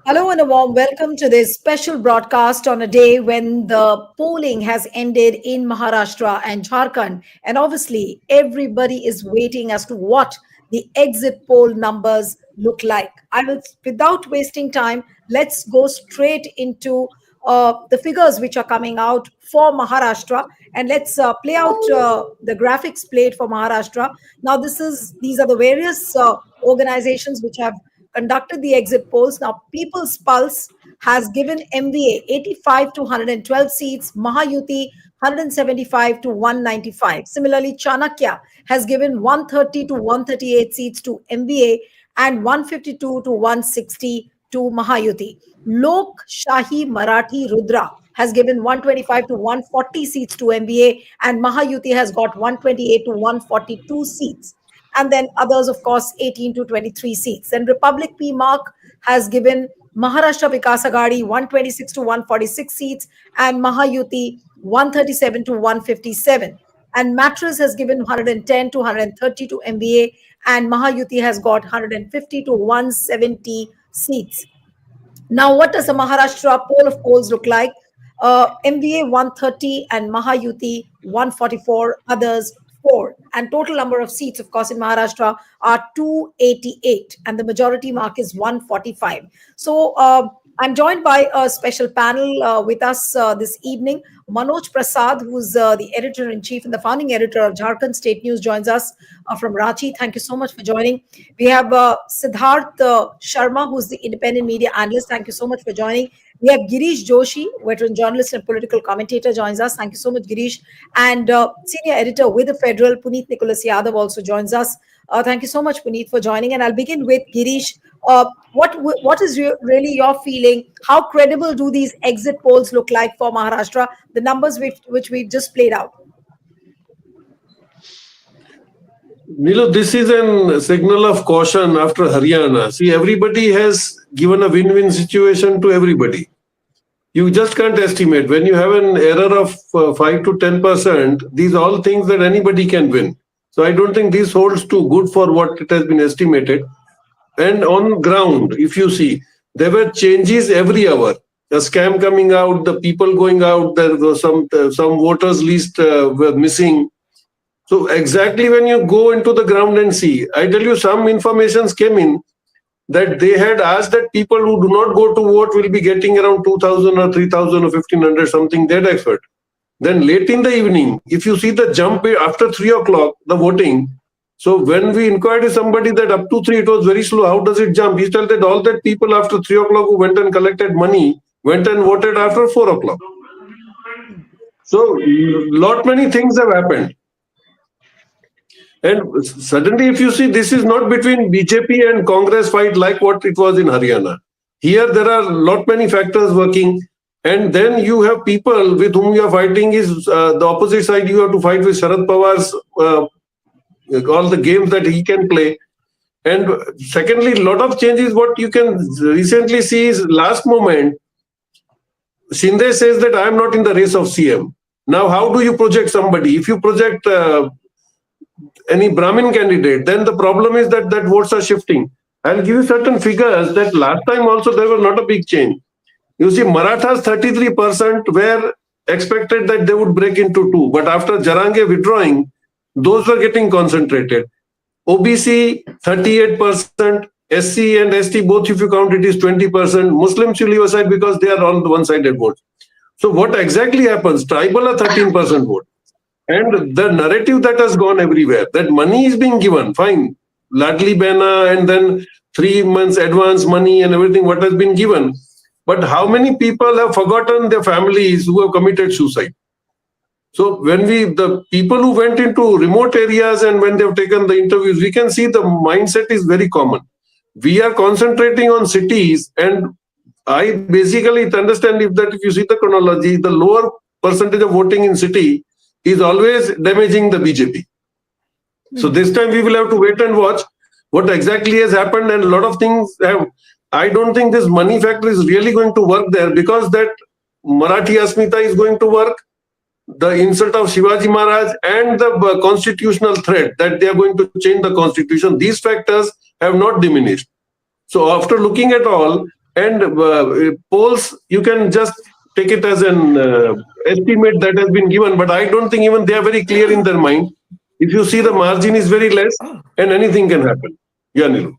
Hello and a warm welcome to this special broadcast on a day when the polling has ended in Maharashtra and Jharkhand. And obviously, everybody is waiting as to what the exit poll numbers look like. Without wasting time, let's go straight into the figures which are coming out for Maharashtra, and let's play out the graphics played for Maharashtra. Now, these are the various organizations which have conducted the exit polls. Now, People's Pulse has given MVA 85 to 112 seats, Mahayuti 175 to 195. Similarly, Chanakya has given 130 to 138 seats to MVA and 152 to 160 to Mahayuti. Lok Shahi Marathi Rudra has given 125 to 140 seats to MVA, and Mahayuti has got 128 to 142 seats. And then others, of course, 18 to 23 seats. Then Republic P Mark has given Maharashtra Vikas Aghadi 126 to 146 seats and Mahayuti 137 to 157. And Mattress has given 110 to 130 to MBA, and Mahayuti has got 150 to 170 seats. Now, what does the Maharashtra poll of polls look like? MVA 130 and Mahayuti 144, others 4. And total number of seats, of course, in Maharashtra are 288, and the majority mark is 145. So, I'm joined by a special panel with us this evening. Manoj Prasad, who's the editor-in-chief and the founding editor of Jharkhand State News, joins us from Ranchi. Thank you so much for joining. We have Siddharth Sharma, who's the independent media analyst. Thank you so much for joining. We have Girish Joshi, veteran journalist and political commentator, joins us. Thank you so much, Girish. And senior editor with the Federal, Puneet Nicholas Yadav, also joins us. Thank you so much, Puneet, for joining. And I'll begin with Girish. What is really your feeling? How credible do these exit polls look like for Maharashtra? The numbers which we just played out. Nilu, this is a signal of caution after Haryana. See, everybody has given a win-win situation to everybody. You just can't estimate. When you have an error of 5 to 10%, these are all things that anybody can win. So I don't think this holds too good for what it has been estimated. And on ground, if you see, there were changes every hour. A scam coming out, the people going out, there were some voters list were missing. So exactly when you go into the ground and see, I tell you some informations came in that they had asked that people who do not go to vote will be getting around 2,000 or 3,000 or 1,500 something, that effort. Then late in the evening, if you see the jump after 3 o'clock, the voting. So when we inquired somebody that up to 3 it was very slow, how does it jump? He told that all that people after 3 o'clock who went and collected money went and voted after 4 o'clock. So lot many things have happened. And suddenly, if you see, this is not between BJP and Congress fight like what it was in Haryana. Here, there are lot many factors working. And then you have people with whom you are fighting is the opposite side. You have to fight with Sharad Pawar's all the games that he can play. And secondly, a lot of changes. What you can recently see is last moment, Shinde says that I am not in the race of CM. Now, how do you project somebody? If you project any Brahmin candidate, then the problem is that votes are shifting. I'll give you certain figures that last time also there was not a big change. You see, Marathas 33% were expected that they would break into 2. But after Jarange withdrawing, those were getting concentrated. OBC 38%, SC and ST both if you count it is 20%. Muslims you leave aside because they are on the one-sided vote. So what exactly happens? Tribal are 13% vote. And the narrative that has gone everywhere, that money is being given, fine. Ladli Behna and then 3 months advance money and everything what has been given. But how many people have forgotten their families who have committed suicide? So when the people who went into remote areas and when they've taken the interviews, we can see the mindset is very common. We are concentrating on cities, and I basically understand if you see the chronology, the lower percentage of voting in city is always damaging the BJP. So this time we will have to wait and watch what exactly has happened, and a lot of things have. I don't think this money factor is really going to work there because that Marathi Asmita is going to work. The insult of Shivaji Maharaj and the constitutional threat that they are going to change the constitution, these factors have not diminished. So after looking at all, And polls, you can just take it as an estimate that has been given, but I don't think even they are very clear in their mind. If you see, the margin is very less, and anything can happen. Yeah, Nilu.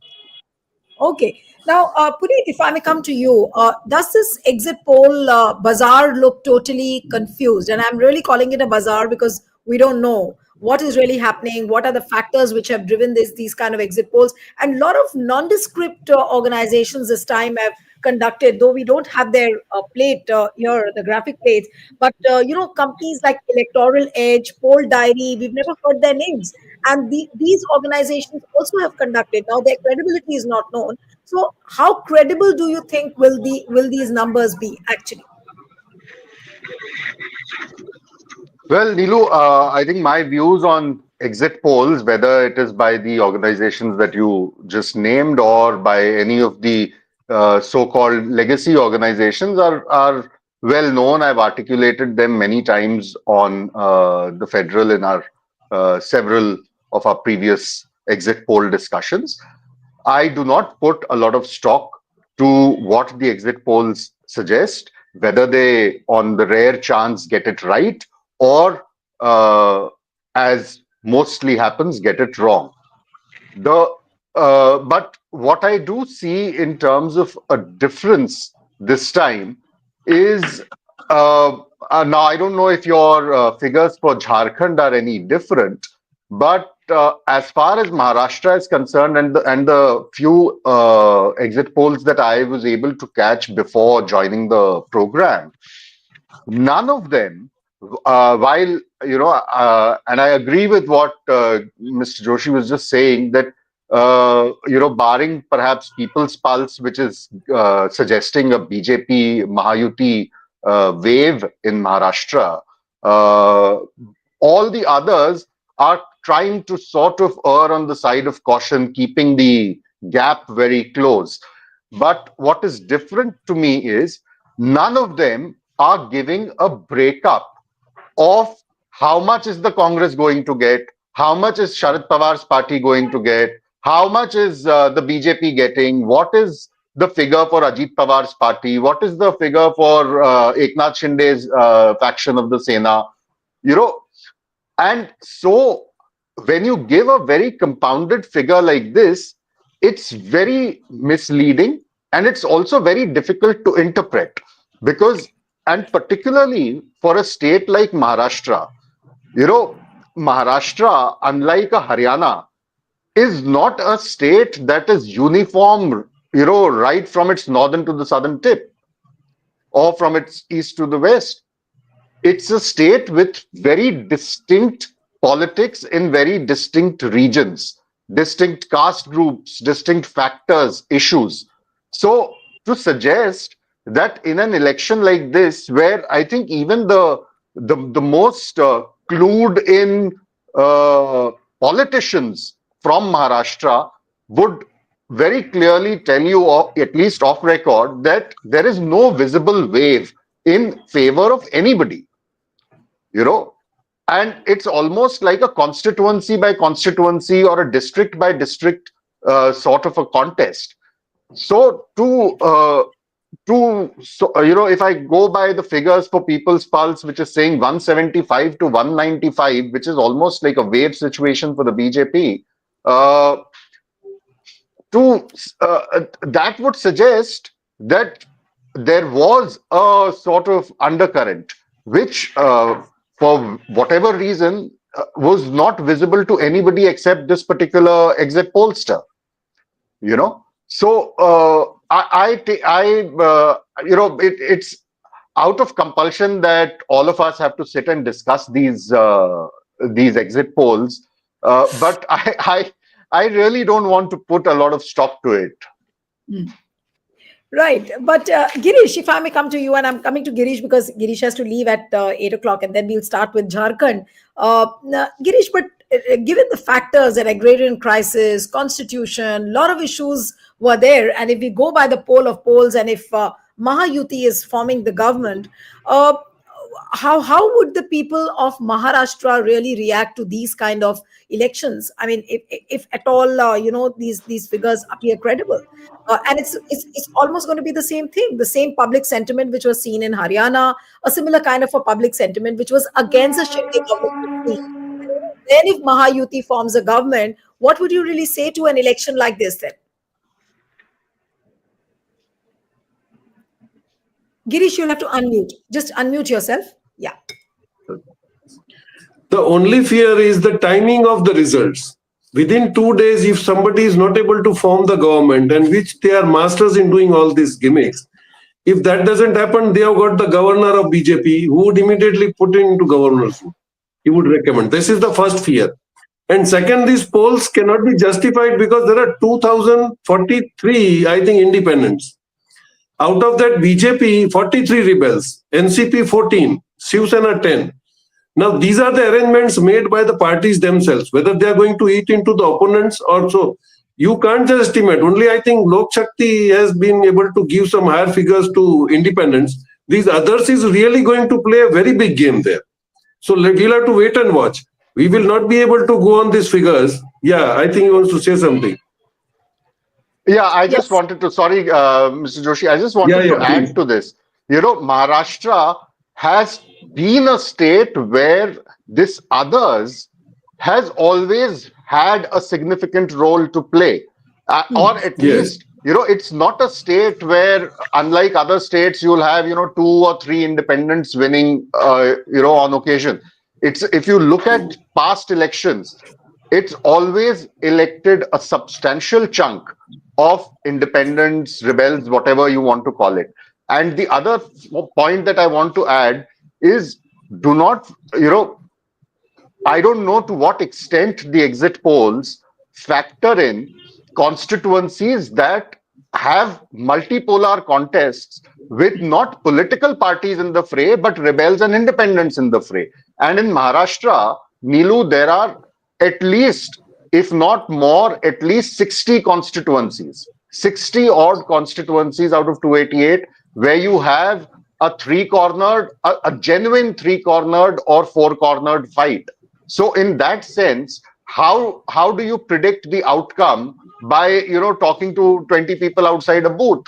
Okay. Now, Puneet, if I may come to you, does this exit poll bazaar look totally confused? And I'm really calling it a bazaar because we don't know what is really happening, what are the factors which have driven these kind of exit polls. And a lot of nondescript organizations this time have conducted, though we don't have their plate here, the graphic plates, but companies like Electoral Edge, Poll Diary, we've never heard their names. And these organizations also have conducted. Now their credibility is not known. So how credible do you think will these numbers be actually? Well, Nilu, I think my views on exit polls, whether it is by the organizations that you just named or by any of the so-called legacy organizations, are well known. I've articulated them many times on the federal in our several of our previous exit poll discussions. I do not put a lot of stock to what the exit polls suggest, whether they, on the rare chance, get it right or, as mostly happens, get it wrong. The But what I do see in terms of a difference this time is now I don't know if your figures for Jharkhand are any different, but as far as Maharashtra is concerned, and the few exit polls that I was able to catch before joining the program, none of them, while and I agree with what Mr. Joshi was just saying, that barring perhaps People's Pulse, which is suggesting a BJP Mahayuti wave in Maharashtra, uh, all the others are trying to sort of err on the side of caution, keeping the gap very close. But what is different to me is none of them are giving a breakup of how much is the Congress going to get, how much is Sharad Pawar's party going to get, how much is the BJP getting, what is the figure for Ajit Pawar's party, what is the figure for Eknath Shinde's faction of the Sena, you know. And so when you give a very compounded figure like this, it's very misleading, and it's also very difficult to interpret because, and particularly for a state like Maharashtra, you know, Maharashtra, unlike a Haryana, is not a state that is uniform, right from its northern to the southern tip or from its east to the west. It's a state with very distinct politics in very distinct regions, distinct caste groups, distinct factors, issues. So to suggest that in an election like this, where I think even the most clued in uh, politicians from Maharashtra would very clearly tell you, or at least off record, that there is no visible wave in favor of anybody, you know. And it's almost like a constituency by constituency or a district by district sort of a contest. So if I go by the figures for People's Pulse, which is saying 175 to 195, which is almost like a wave situation for the BJP, uh, to that would suggest that there was a sort of undercurrent, which, for whatever reason, was not visible to anybody except this particular exit pollster. So it's out of compulsion that all of us have to sit and discuss these exit polls. But I really don't want to put a lot of stock to it. Hmm. Right. But Girish, if I may come to you, and I'm coming to Girish because Girish has to leave at 8 o'clock, and then we'll start with Jharkhand. Girish, but given the factors, that agrarian crisis, constitution, a lot of issues were there. And if we go by the poll of polls, and if Mahayuti is forming the government, how would the people of Maharashtra really react to these kind of elections? I mean, if at all, these figures appear credible, and it's almost going to be the same thing, the same public sentiment which was seen in Haryana, a similar kind of a public sentiment which was against the Shinde government. Then, if Mahayuti forms a government, what would you really say to an election like this then? Girish, you'll have to unmute. Just unmute yourself. Yeah. The only fear is the timing of the results. Within 2 days, if somebody is not able to form the government, and which they are masters in doing all these gimmicks, if that doesn't happen, they have got the governor of BJP who would immediately put it into governorship. He would recommend. This is the first fear. And second, these polls cannot be justified because there are 2043, I think, independents. Out of that, BJP 43 rebels, NCP 14, Shiv Sena 10. Now, these are the arrangements made by the parties themselves, whether they are going to eat into the opponents or so. You can't just estimate. Only I think Lok Shakti has been able to give some higher figures to independents. These others is really going to play a very big game there. So we'll have to wait and watch. We will not be able to go on these figures. Yeah, I think he wants to say something. Yeah, I just Yes. wanted to, sorry, Mr. Joshi, I just wanted to add Please. to this. Maharashtra has been a state where this others has always had a significant role to play. Or at Yes. least, it's not a state where, unlike other states, you'll have, 2 or 3 independents winning, on occasion. If you look at past elections, it's always elected a substantial chunk of independents, rebels, whatever you want to call it. And the other point that I want to add is do not, I don't know to what extent the exit polls factor in constituencies that have multipolar contests with not political parties in the fray, but rebels and independents in the fray. And in Maharashtra, Nilu, there are at least, if not more, at least 60 constituencies, 60 odd constituencies out of 288, where you have a genuine three-cornered or four-cornered fight. So in that sense, how do you predict the outcome by talking to 20 people outside a booth?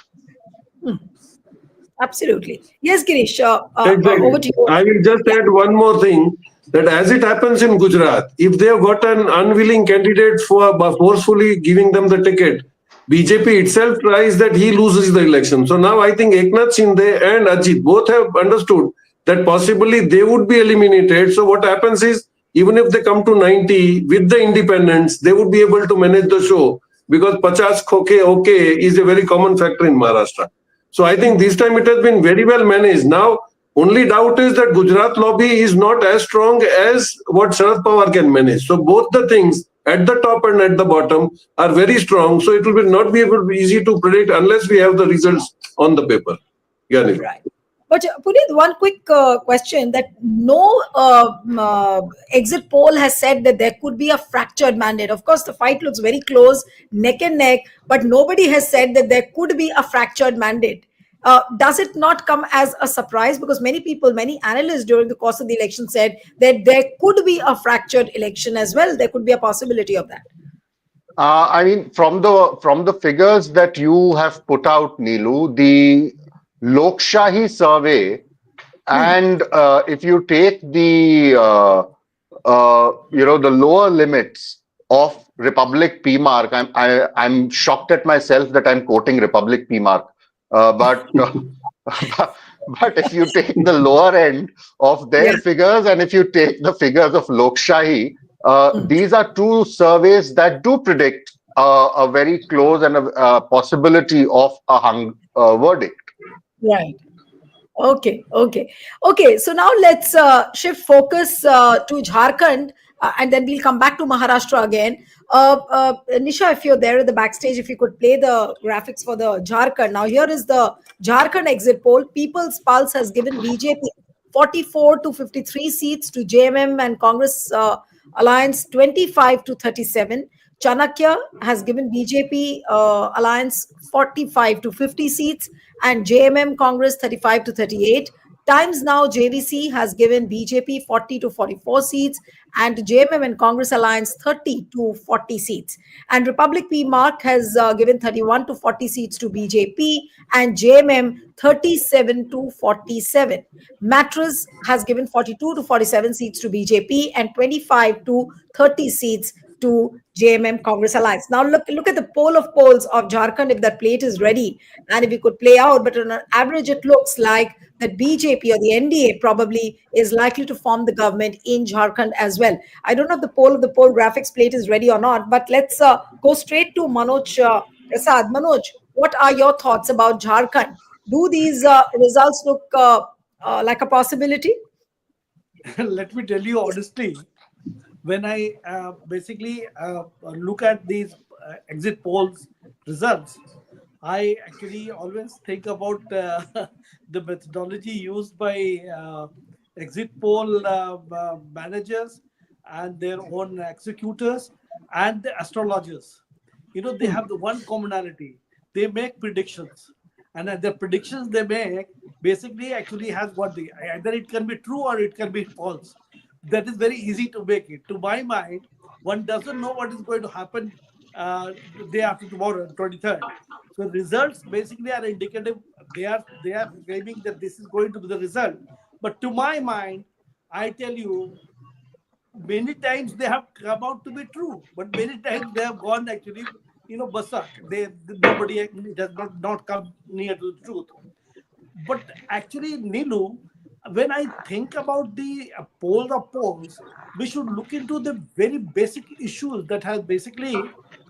Absolutely. Yes, Girish, Exactly. over to you. I will just add one more thing, that as it happens in Gujarat, if they have got an unwilling candidate for forcefully giving them the ticket, BJP itself tries that he loses the election. So now I think Eknath Shinde and Ajit both have understood that possibly they would be eliminated. So what happens is, even if they come to 90 with the independents, they would be able to manage the show, because 50 okay is a very common factor in Maharashtra. So I think this time it has been very well managed. Now, only doubt is that Gujarat lobby is not as strong as what Sharad Pawar can manage. So both the things at the top and at the bottom are very strong. So it will not be able to be easy to predict unless we have the results on the paper. Ganil. Right. But Puneet, one quick question, that no exit poll has said that there could be a fractured mandate. Of course, the fight looks very close, neck and neck, but nobody has said that there could be a fractured mandate. Does it not come as a surprise? Because many people, many analysts during the course of the election said that there could be a fractured election as well. There could be a possibility of that. I mean, from the figures that you have put out, Neelu, the Lokshahi survey, and if you take the the lower limits of Republic P mark, I'm shocked at myself that I'm quoting Republic P mark, but but if you take the lower end of their figures and if you take the figures of Lokshahi, these are two surveys that do predict a very close and a possibility of a hung verdict. Right. Okay. So now let's shift focus to Jharkhand, and then we'll come back to Maharashtra again. Nisha, if you're there at the backstage, if you could play the graphics for the Jharkhand. Now, here is the Jharkhand exit poll. People's Pulse has given BJP 44 to 53 seats, to JMM and Congress Alliance 25 to 37. Chanakya has given BJP Alliance 45 to 50 seats, and JMM Congress 35 to 38. Times Now JVC has given BJP 40 to 44 seats, and JMM and Congress Alliance 30 to 40 seats. And Republic P Mark has given 31 to 40 seats to BJP, and JMM 37 to 47. Mattress has given 42 to 47 seats to BJP and 25 to 30 seats to JMM Congress Alliance. Now look at the poll of polls of Jharkhand if that plate is ready and if we could play out. But on an average, it looks like that BJP or the NDA probably is likely to form the government in Jharkhand as well. I don't know if the poll graphics plate is ready or not, but let's go straight to Manoj Prasad. Manoj, what are your thoughts about Jharkhand? Do these results look like a possibility? Let me tell you honestly, when I basically look at these exit polls results, I actually always think about the methodology used by exit poll managers and their own executors and the astrologers. You know, they have the one commonality. They make predictions. And the predictions they make basically actually has what the either it can be true or it can be false. That is very easy to make it. To my mind, one doesn't know what is going to happen the day after tomorrow, 23rd. So results basically are indicative. They are claiming that this is going to be the result. But to my mind, I tell you, many times they have come out to be true, but many times they have gone actually, basak. Nobody does not come near to the truth. But actually, Nilu, when I think about the polls of polls, we should look into the very basic issues that have basically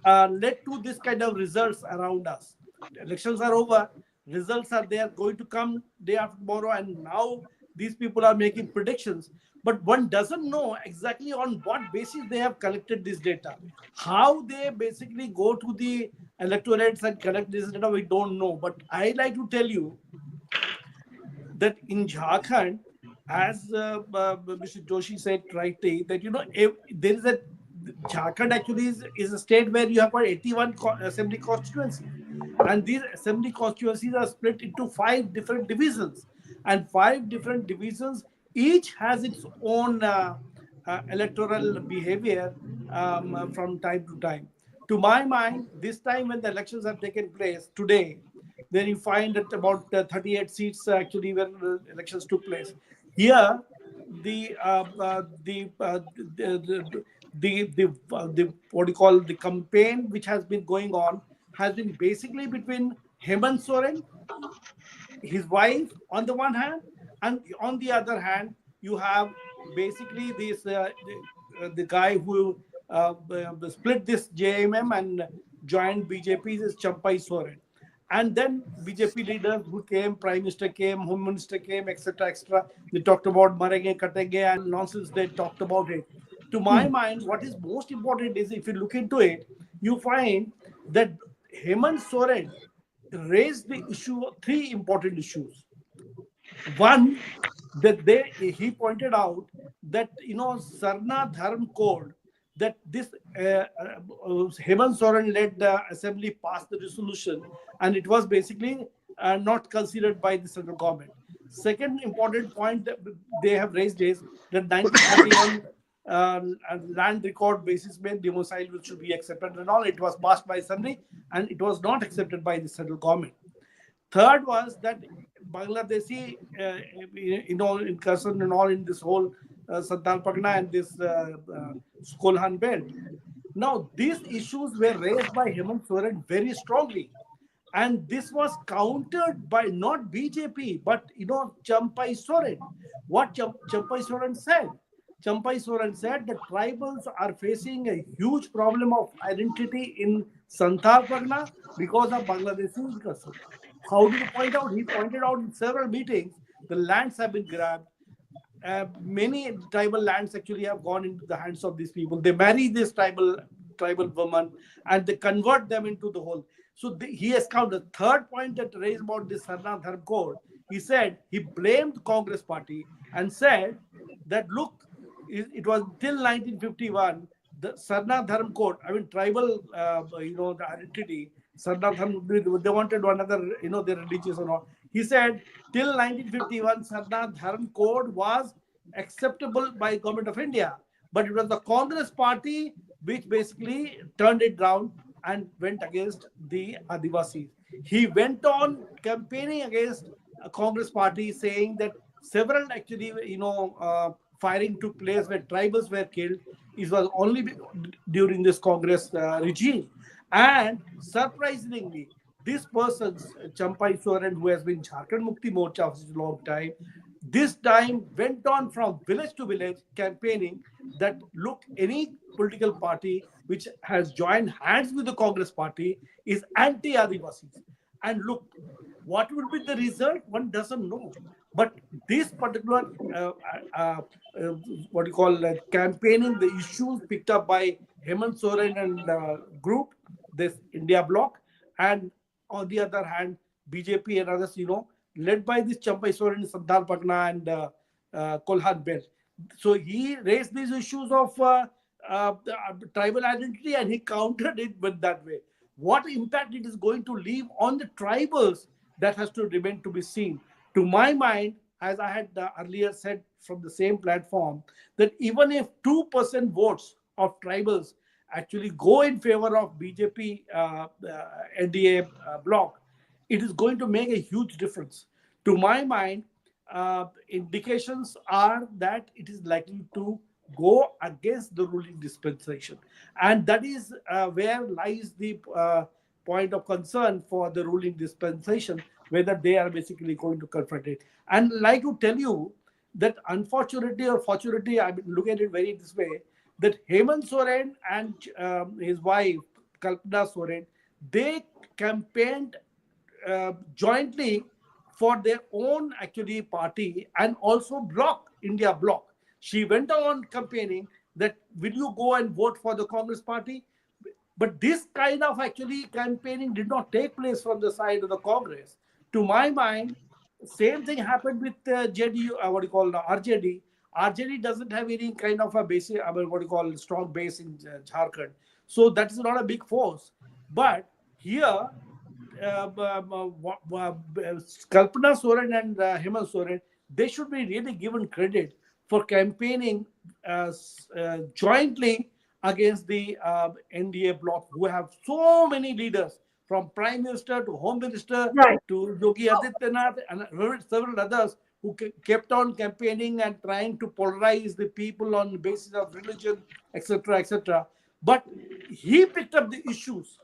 led to this kind of results around us. Elections are over, results are there, going to come day after tomorrow, and now these people are making predictions. But one doesn't know exactly on what basis they have collected this data. How they basically go to the electorates and collect this data, we don't know. But I like to tell you that in Jharkhand, as Mr. Joshi said rightly, that there is a Jharkhand actually is a state where you have got 81 assembly constituencies, and these assembly constituencies are split into five different divisions, and five different divisions each has its own electoral behavior from time to time. To my mind, this time when the elections have taken place today, then you find that about 38 seats actually where the elections took place. Here, the what do you call the campaign which has been going on has been basically between Hemant Soren, his wife on the one hand, and on the other hand, you have basically the guy who split this JMM and joined BJP is Champai Soren. And then BJP leaders who came, Prime Minister came, Home Minister came, etc., etc. They talked about marenge, katenge, and nonsense. They talked about it. To my mind, what is most important is if you look into it, you find that Hemant Soren raised the issue, three important issues. One, that he pointed out that Sarna Dharm Code, that this Hemant Soren led the assembly passed the resolution, and it was basically not considered by the central government. Second important point that they have raised is that 1931 land record basis में domicile which should be accepted and all. It was passed by assembly and it was not accepted by the central government. Third was that Bangladeshi, incursion and all in this whole Santal Pagna and this Skolhan belt. Now, these issues were raised by Hemant Soren very strongly. And this was countered by not BJP, but, Champai Soren. What Champai Soren said? Champai Soren said that tribals are facing a huge problem of identity in Santal Pagna because of Bangladeshi incursion. How did he point out? He pointed out in several meetings, the lands have been grabbed. Many tribal lands actually have gone into the hands of these people. They marry this tribal woman and they convert them into the whole. So he has counted. The third point that raised about this Sarna Dharm Code, he said he blamed Congress party and said that look, it was till 1951 the Sarna Dharm Code, I mean tribal, the identity Sardar Dharam, they wanted one other, their religious or not. He said till 1951, Sardar Dharam code was acceptable by government of India, but it was the Congress party which basically turned it down and went against the Adivasis. He went on campaigning against a Congress party, saying that several actually, firing took place where tribals were killed. It was only during this Congress regime. And surprisingly, this person, Champai Soren, who has been Jharkhand Mukti Morcha for such a long time, this time went on from village to village campaigning that look, any political party which has joined hands with the Congress party is anti-Adivasis. And look, what will be the result? One doesn't know. But this particular, what you call campaigning, the issues picked up by Hemant Soren and group, this India bloc, and on the other hand, BJP and others, led by this Champai Soren, Sardar Patna, and Kolhan Bell. So he raised these issues of tribal identity and he countered it with that way. What impact it is going to leave on the tribals, that has to remain to be seen. To my mind, as I had earlier said from the same platform, that even if 2% votes of tribals actually go in favor of BJP NDA bloc, it is going to make a huge difference. To my mind, indications are that it is likely to go against the ruling dispensation. And that is where lies the point of concern for the ruling dispensation, whether they are basically going to confront it. And like to tell you that unfortunately or fortunately, I look at it very this way, that Hemant Soren and his wife, Kalpana Soren, they campaigned jointly for their own actually party and also bloc, India bloc. She went on campaigning that will you go and vote for the Congress party? But this kind of actually campaigning did not take place from the side of the Congress. To my mind, same thing happened with JDU, what do you call RJD. RJD doesn't have any kind of a basic, what do you call strong base in Jharkhand. So that is not a big force. But here, Kalpana Soren and Hemant Soren, they should be really given credit for campaigning jointly against the NDA bloc, who have so many leaders, from Prime Minister to Home Minister Right. to Yogi Adityanath and several others who kept on campaigning and trying to polarize the people on the basis of religion, etc., etc. But he picked up the issues.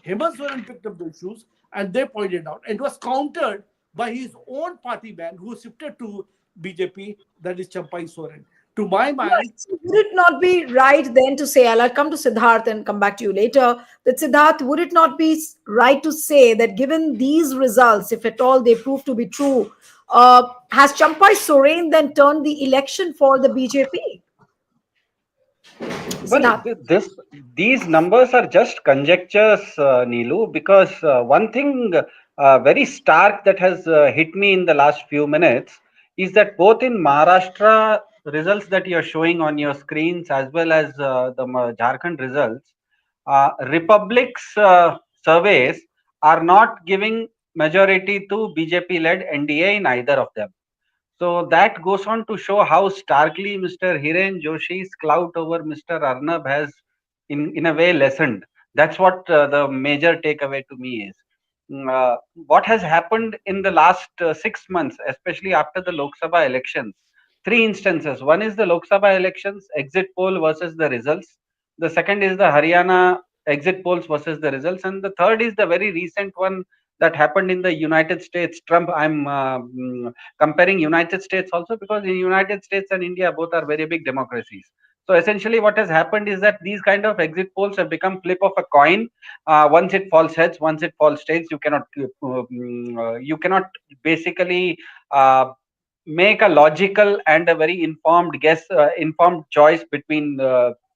Hemant Soren picked up the issues and they pointed out. And it was countered by his own party man who shifted to BJP, that is Champai Soren. To my Right. mind, So would it not be right then to say, I'll come to Siddharth and come back to you later, that Siddharth, would it not be right to say that given these results, if at all they prove to be true, has Champai Soren then turned the election for the BJP? Well, Siddharth. these numbers are just conjectures, Neelu, because one thing very stark that has hit me in the last few minutes is that both in Maharashtra results that you're showing on your screens as well as the Jharkhand results, Republic's surveys are not giving majority to BJP-led NDA in either of them. So that goes on to show how starkly Mr. Hiren Joshi's clout over Mr. Arnab has, in a way, lessened. That's what the major takeaway to me is. What has happened in the last 6 months, especially after the Lok Sabha elections? Three instances. One is the Lok Sabha elections exit poll versus the results. The second is the Haryana exit polls versus the results. And the third is the very recent one that happened in the United States. Trump, I'm comparing United States also because in United States and India both are very big democracies. So essentially what has happened is that these kind of exit polls have become flip of a coin. Once it falls heads, once it falls tails, you cannot basically make a logical and a very informed guess, informed choice between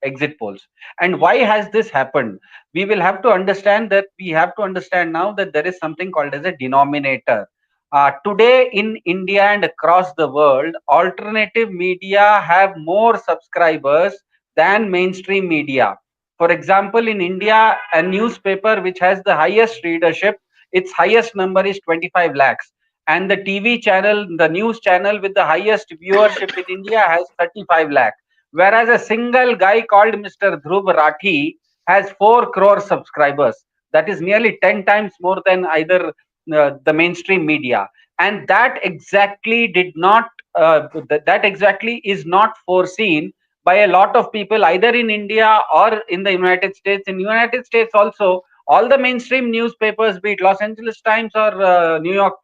exit polls. And why has this happened? We will have to understand that we have to understand now that there is something called as a denominator. Today in India and across the world, alternative media have more subscribers than mainstream media. For example, in India, a newspaper which has the highest readership, its highest number is 25 lakhs. And the TV channel, the news channel with the highest viewership in India has 35 lakh. Whereas a single guy called Mr. Dhruv Rathi has 4 crore subscribers. That is nearly 10 times more than either the mainstream media. And that exactly did not, that exactly is not foreseen by a lot of people either in India or in the United States. In United States also, all the mainstream newspapers, be it Los Angeles Times or New York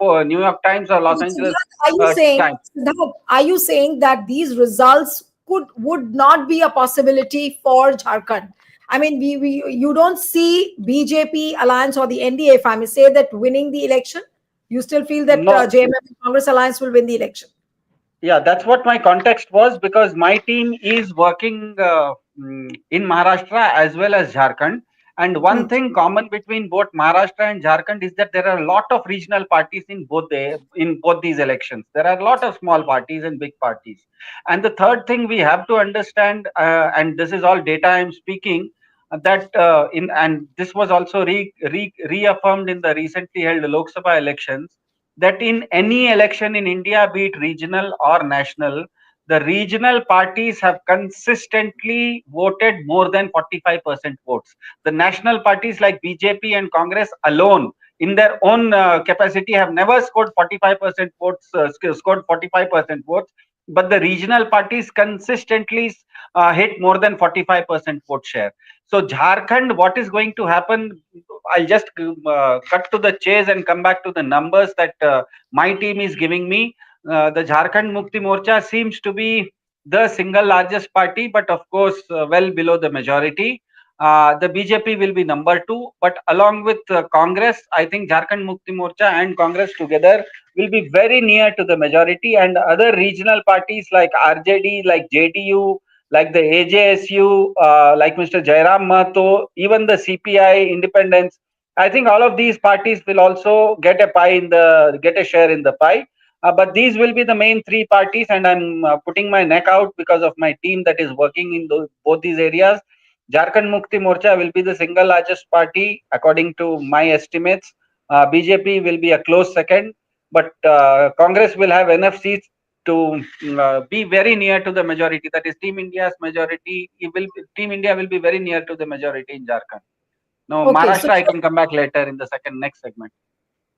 Times or Los Angeles Siddharth, are you saying, Times. Siddharth, are you saying that these results would not be a possibility for Jharkhand? I mean, we you don't see BJP alliance or the NDA, if I may say that, winning the election. You still feel that No, JMM and Congress alliance will win the election? yeah, that's what my context was, because my team is working in Maharashtra as well as Jharkhand. And Hmm. one thing common between both Maharashtra and Jharkhand is that there are a lot of regional parties in both these elections. There are a lot of small parties and big parties. And the third thing we have to understand, and this is all data I'm speaking, that in and this was also reaffirmed in the recently held Lok Sabha elections, that in any election in India, be it regional or national, the regional parties have consistently voted more than 45% votes. The national parties like BJP and Congress alone, in their own capacity, have never scored 45% votes. Scored 45% votes, but the regional parties consistently hit more than 45% vote share. So Jharkhand, what is going to happen? I'll just cut to the chase and come back to the numbers that my team is giving me. The Jharkhand Mukti Morcha seems to be the single largest party, but of course, well below the majority. The BJP will be number two, but along with Congress, I think Jharkhand Mukti Morcha and Congress together will be very near to the majority, and other regional parties like RJD, like JDU, like the AJSU, like Mr. Jairam Mahato, even the CPI, Independence. I think all of these parties will also get a share in the pie. But these will be the main three parties, and I'm putting my neck out because of my team that is working in both these areas. Jharkhand Mukti Morcha will be the single largest party according to my estimates. BJP will be a close second, but Congress will have enough seats to be very near to the majority. That is Team India's majority. Team India will be very near to the majority in Jharkhand. Now, Okay, so Maharashtra, I can come back later in the next segment.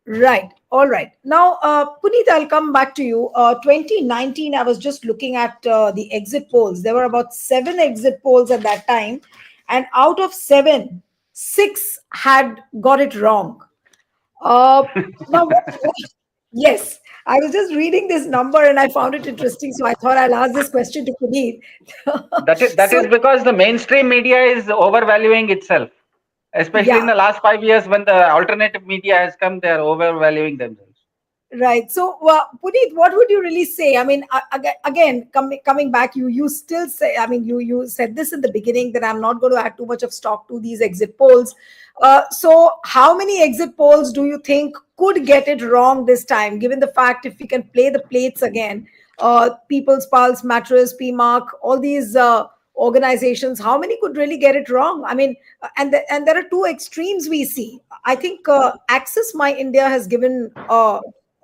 right. All right. Now, Puneet, I'll come back to you. 2019, I was just looking at the exit polls. There were about 7 exit polls at that time. And out of 7, 6 had got it wrong. Uh, now, yes, I was just reading this number and I found it interesting. So I thought I'll ask this question to Puneet. That So, is because the mainstream media is overvaluing itself, especially in yeah. the last 5 years when the alternative media has come. They are overvaluing themselves. Right. So, Puneet, what would you really say? I mean, again, coming back, you still say. I mean, you said this in the beginning that I'm not going to add too much of stock to these exit polls. So, how many exit polls do you think could get it wrong this time? Given the fact, if we can play the plates again, People's Pulse, Mattress, PMark, all these organizations, how many could really get it wrong? I mean, and there are two extremes we see. I think Access My India has given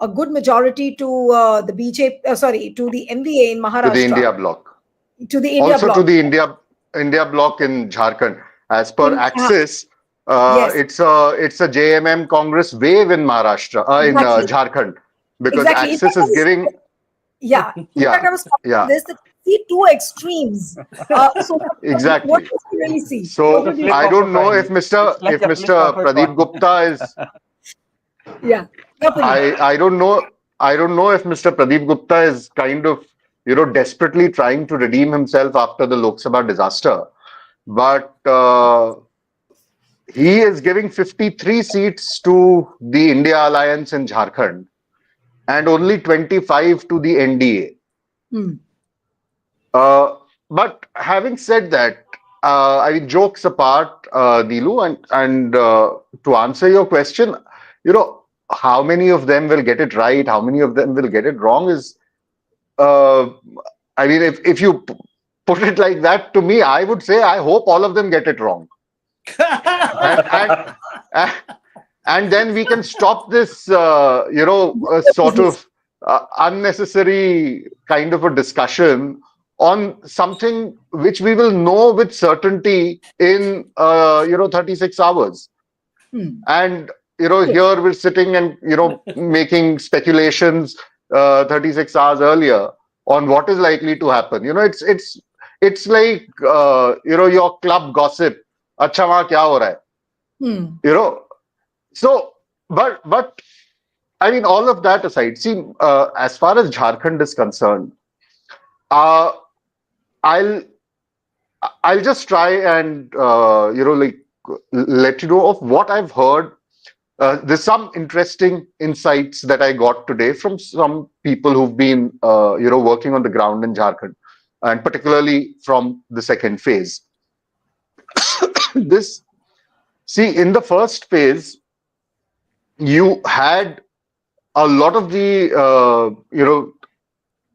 a good majority to the BJP, sorry, to the MVA in To the Maharashtra, India bloc. to the India Also to bloc. the India bloc in Jharkhand. As per In Axis, yes, it's a JMM Congress wave in Maharashtra, in exactly, Jharkhand, because exactly. In fact, Axis is giving, yeah. In yeah, fact, I was talking to yeah, this that you see two extremes. So, what exactly. would you really see? What It's a So would you? flip I of a don't know coin. It's like If a flip of Mr. a Pradeep coin. Gupta is Yeah, Puneet. I don't know if Mr. Pradeep Gupta is kind of, desperately trying to redeem himself after the Lok Sabha disaster, but he is giving 53 seats to the India Alliance in Jharkhand and only 25 to the NDA. Hmm. But having said that, I mean, jokes apart, Neelu, and to answer your question, how many of them will get it right, how many of them will get it wrong is, uh, I mean, if you put it like that, to me, I would say I hope all of them get it wrong. And and and then we can stop this, sort of unnecessary kind of a discussion on something which we will know with certainty in 36 hours. Hmm. And here we're sitting and making speculations 36 hours earlier on what is likely to happen. It's like your club gossip. Acha wahan kya ho raha hai? Hmm. You know, so but I mean, all of that aside, see, as far as Jharkhand is concerned, uh, I'll I'll just try and like let you know of what I've heard. There's some interesting insights that I got today from some people who've been working on the ground in Jharkhand, and particularly from the second phase. This See, in the first phase, you had a lot of the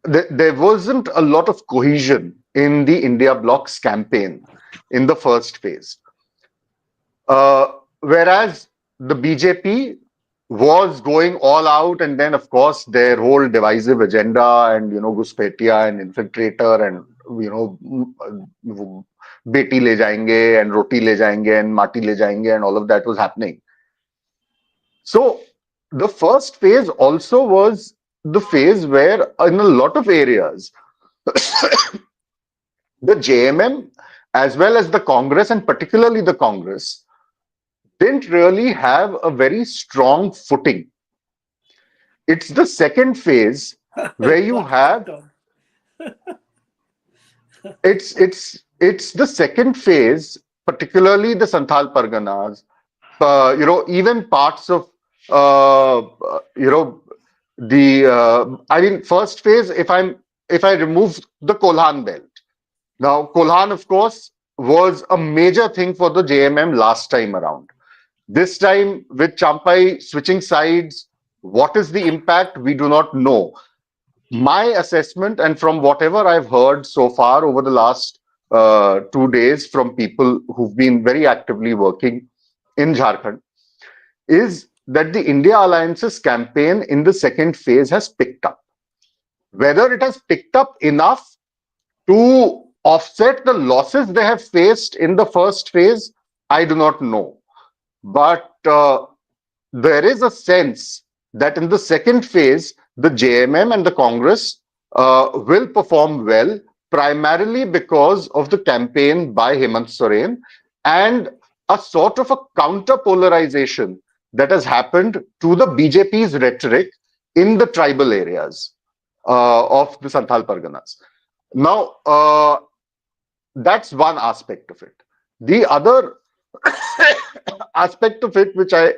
there wasn't a lot of cohesion in the India Bloc's campaign in the first phase. Whereas the BJP was going all out, and then of course their whole divisive agenda and Ghuspetia and infiltrator and beti le jayenge and roti le jayenge and mati le jayenge and all of that was happening. So the first phase also was the phase where in a lot of areas the JMM as well as the Congress, and particularly the Congress, didn't really have a very strong footing. It's the second phase where you What have went on? it's the second phase, particularly the Santhal Parganas, even parts of uh, you know the I mean, first phase, if I remove the Kolhan belt. Now Kolhan, of course, was a major thing for the JMM last time around. This time, with Champai switching sides, what is the impact? We do not know. My assessment, and from whatever I've heard so far over the last 2 days from people who've been very actively working in Jharkhand, is that the India Alliance's campaign in the second phase has picked up. Whether it has picked up enough to offset the losses they have faced in the first phase, I do not know. But there is a sense that in the second phase, the JMM and the Congress will perform well, primarily because of the campaign by Hemant Soren and a sort of a counter polarization that has happened to the BJP's rhetoric in the tribal areas of the Santhal Parganas. Now, that's one aspect of it. The other aspect of it, which I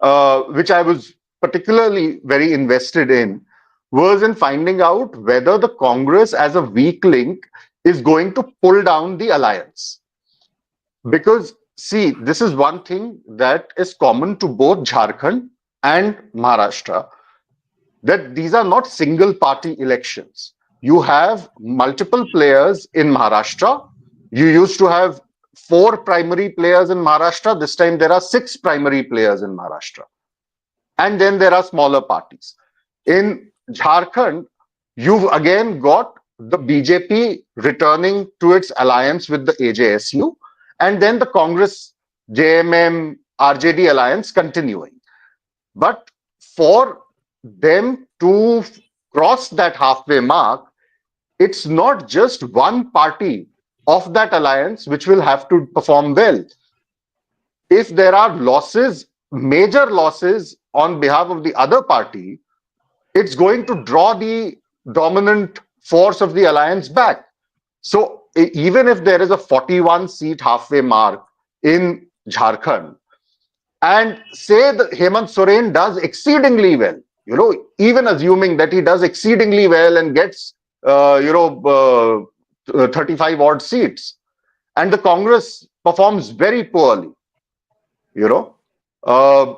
was particularly very invested in, was in finding out whether the Congress, as a weak link, is going to pull down the alliance. Because, see, this is one thing that is common to both Jharkhand and Maharashtra, that these are not single party elections. You have multiple players in Maharashtra. You used to have 4 primary players in Maharashtra. This time there are 6 primary players in Maharashtra. And then there are smaller parties. In Jharkhand, you've again got the BJP returning to its alliance with the AJSU, and then the Congress, JMM, RJD alliance continuing. But for them to cross that halfway mark, it's not just one party of that alliance which will have to perform well. If there are losses, major losses on behalf of the other party, it's going to draw the dominant force of the alliance back. So even if there is a 41 seat halfway mark in Jharkhand, and say that Hemant Soren does exceedingly well, even assuming that he does exceedingly well and gets 35 odd seats, and the Congress performs very poorly, you know, uh,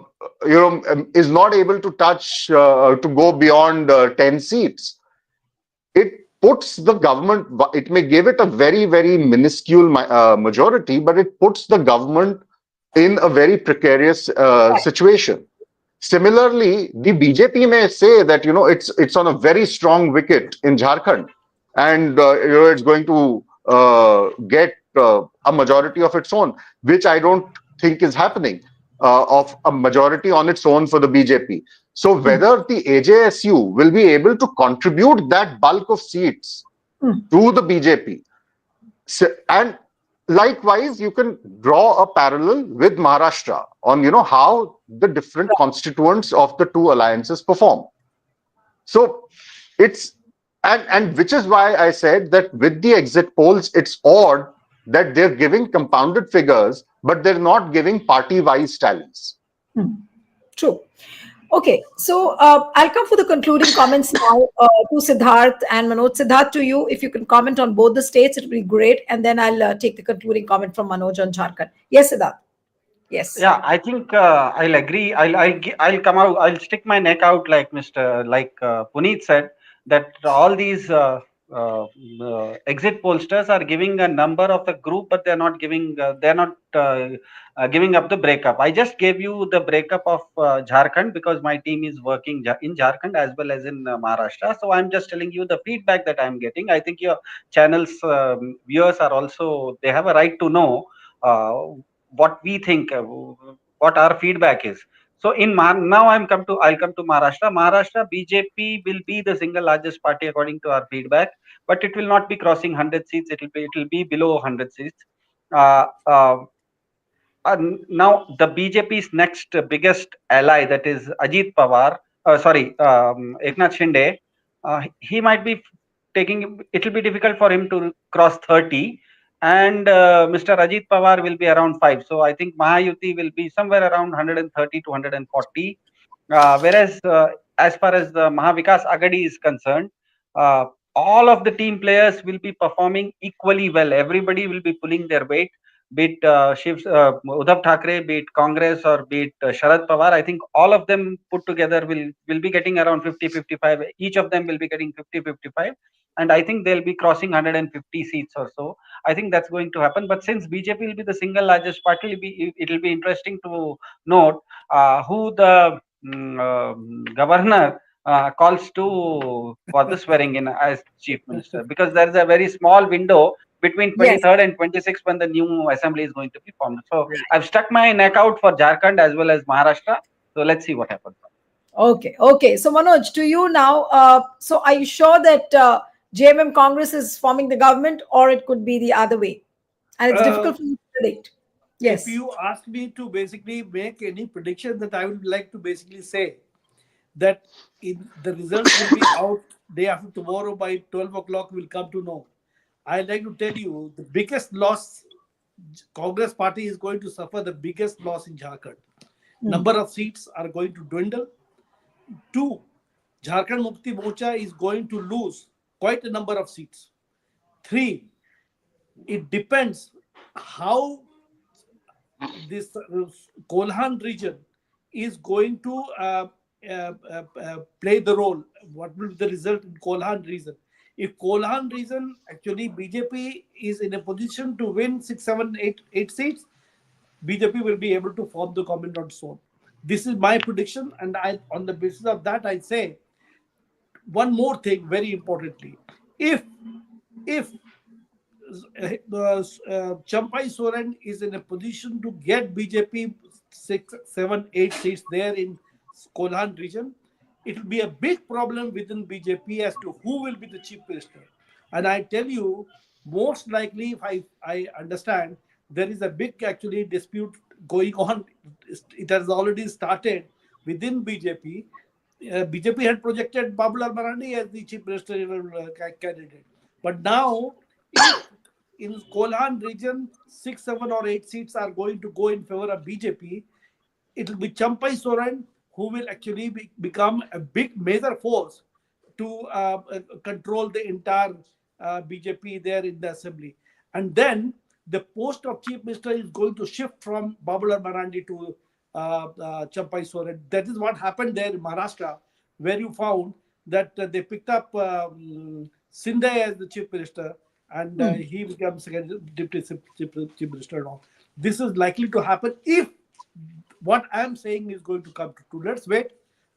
is not able to touch to go beyond 10 seats. It puts the government, it may give it a very, very minuscule majority, but it puts the government in a very precarious situation. Similarly, the BJP may say that, it's on a very strong wicket in Jharkhand, and it's going to get a majority of its own, which I don't think is happening, of a majority on its own for the BJP. So whether the AJSU will be able to contribute that bulk of seats to the BJP, and likewise, you can draw a parallel with Maharashtra on, how the different constituents of the two alliances perform. So it's, and which is why I said that with the exit polls, it's odd that they're giving compounded figures, but they're not giving party-wise tallies. True. Okay, so I'll come for the concluding comments now to Siddharth and Manoj. Siddharth, to you, if you can comment on both the states, it will be great. And then I'll take the concluding comment from Manoj on Jharkhand. Yes, Siddharth. Yes. Yeah, I think I'll agree. I'll come out. I'll stick my neck out like Puneet said, that all these exit pollsters are giving a number of the group, but they're not giving. Giving up the breakup. I just gave you the breakup of Jharkhand because my team is working in Jharkhand as well as in Maharashtra. So I'm just telling you the feedback that I'm getting. I think your channel's viewers are also, they have a right to know what we think, what our feedback is. So now I'll come to Maharashtra. Maharashtra BJP will be the single largest party according to our feedback, but it will not be crossing 100 seats. It will be below 100 seats. Uh, uh, Now the BJP's next biggest ally, that is Ajit Pawar, Eknath Shinde, he might be taking. It will be difficult for him to cross 30, and Mr. Ajit Pawar will be around 5. So I think Mahayuti will be somewhere around 130 to 140. Whereas as far as the Mahavikas Agadi is concerned, uh, all of the team players will be performing equally well. Everybody will be pulling their weight, be it Uddhav Thackeray, be it Congress, or be it Sharad Pawar. I think all of them put together will be getting around 50-55. Each of them will be getting 50-55, and I think they'll be crossing 150 seats or so. I think that's going to happen. But since BJP will be the single largest party, it'll be interesting to note who the governor calls to for the swearing in as chief minister, because there is a very small window between Yes. 23rd and 26th when the new assembly is going to be formed. So I've stuck my neck out for Jharkhand as well as Maharashtra. So let's see what happens. Okay. Okay. So Manoj, to you now. So are you sure that JMM Congress is forming the government, or it could be the other way? And it's difficult for you to predict. If Yes. you ask me to basically make any prediction, that I would like to basically say that the results will be out day after tomorrow by 12 o'clock. We'll come to know. I'd like to tell you the biggest loss, Congress party is going to suffer the biggest loss in Jharkhand. Number of seats are going to dwindle. 2, Jharkhand Mukti Morcha is going to lose quite a number of seats. 3, it depends how this Kolhan region is going to play the role. What will be the result in Kolhan region? If Kolhan region, actually BJP is in a position to win 6, 7, 8 seats, BJP will be able to form the government on its own. This is my prediction, and on the basis of that, I say one more thing very importantly. If Champai Soren is in a position to get BJP 6, 7, 8 seats there in Kolhan region, it will be a big problem within BJP as to who will be the chief minister. And I tell you, most likely, if I understand, there is a big actually dispute going on. It has already started within BJP. BJP had projected Babulal Marandi as the chief ministerial candidate. But now, if in Kolhan region, 6, 7 or 8 seats are going to go in favor of BJP, it will be Champai Soren who will actually become a big major force to control the entire BJP there in the assembly. And then the post of chief minister is going to shift from Babulal Marandi to Champai Soren. That is what happened there in Maharashtra, where you found that they picked up Sindhe as the chief minister, and he becomes second deputy chief minister and all. This is likely to happen if what I'm saying is going to come true. Let's wait,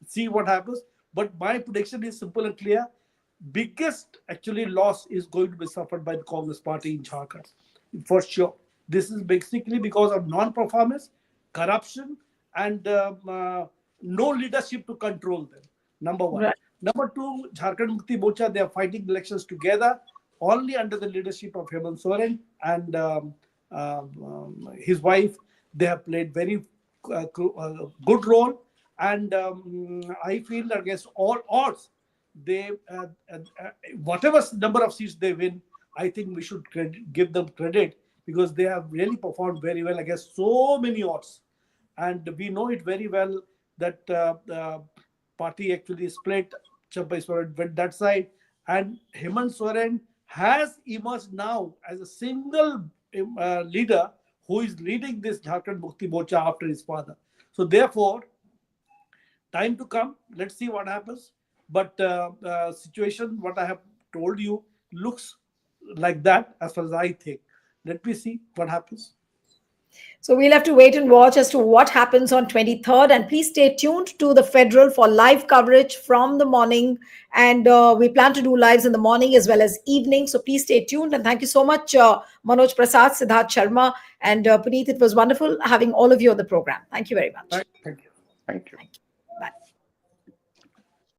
see what happens. But my prediction is simple and clear. Biggest actually loss is going to be suffered by the Congress party in Jharkhand, for sure. This is basically because of non-performance, corruption, and no leadership to control them. Number one. Right. Number two, Jharkhand Mukti Morcha, they are fighting elections together only under the leadership of Hemant Soren and his wife. They have played very good role, and I feel that against all odds, they whatever number of seats they win, I think we should give them credit, because they have really performed very well against so many odds. And we know it very well that the party actually split. Champai Soren went that side, and Hemant Soren has emerged now as a single leader who is leading this Jharkhand Mukti Morcha after his father. So therefore, time to come. Let's see what happens. But situation, what I have told you, looks like that as far as I think. Let me see what happens. So we'll have to wait and watch as to what happens on 23rd. And please stay tuned to the Federal for live coverage from the morning. And we plan to do lives in the morning as well as evening. So please stay tuned. And thank you so much, Manoj Prasad, Siddharth Sharma, and Puneet. It was wonderful having all of you on the program. Thank you very much. Thank you. Thank you. Thank you.